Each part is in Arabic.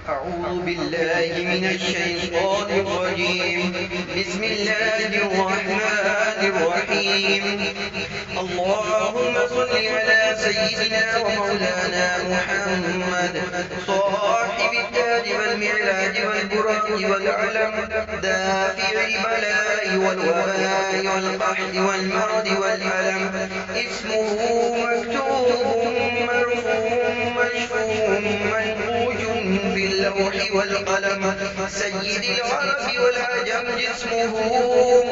أعوذ بالله من الشيطان الرجيم. بسم الله الرحمن الرحيم. اللهم صل على سيدنا ومولانا محمد صاحب التاج والمعراج والبراق والعلم، دافع البلاء والوباء والقحط والمرض والألم. اسمه مكتوب مرفوع مشفوع منقوش في اللوح والقلم. سيد العرب والعجم جسمه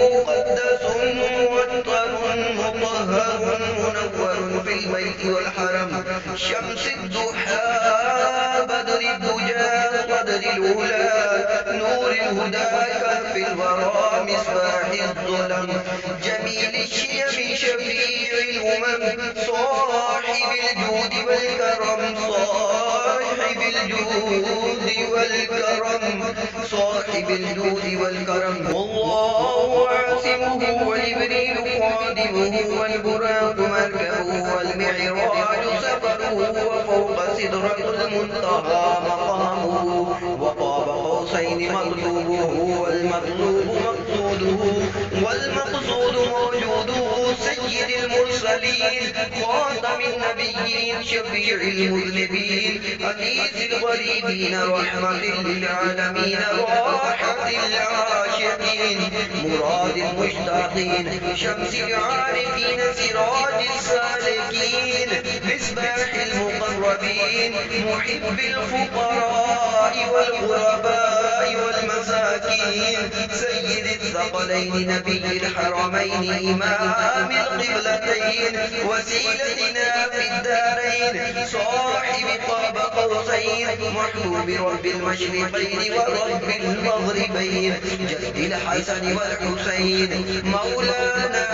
مقدس موطن مطهر منور في البيت والحرم. شمس الضحى بدر الدجى قدر الأولى نور الهدى كف الورى مصباح الظلم. جميل الشيم شفيع الأمم صاحب الجود والكرم صاحب الجود والكرم صاحب الجود والكرم. والله عاصمه وجبريل خادمه والبراق مركبه والمعراج سفره وفوق سدرة المنتهى مقامه وقاب قوسين مطلوبه والمطلوب مقصوده والمقصود موجوده. سيد المرسلين خاتم النبيين شفيع المذنبين أنيس الغريبين رحمة للعالمين راحة العاشقين مراد المشتاقين شمس العارفين سراج السالكين مصباح المقربين محب الفقراء والغرباء والمساكين. سيد الثقلين نبي الحرمين إمام القبلتين وسيلتنا في الدارين صاحب قاب قوسين محبوب رب المشرقين ورب المغربين جد الحسن والحسين مولانا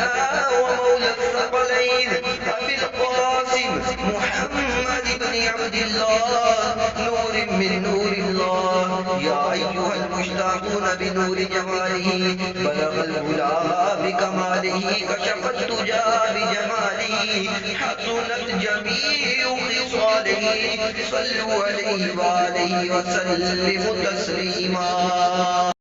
ومولى الثقلين أبي القاسم محمد بن عبد الله نور من نور الله. يا أيها المشتاقون بنور جماله بلغ العلا بكماله كشف الدجى بجماله حسنت جميع خصاله صلوا عليه وآله وسلموا تسليما.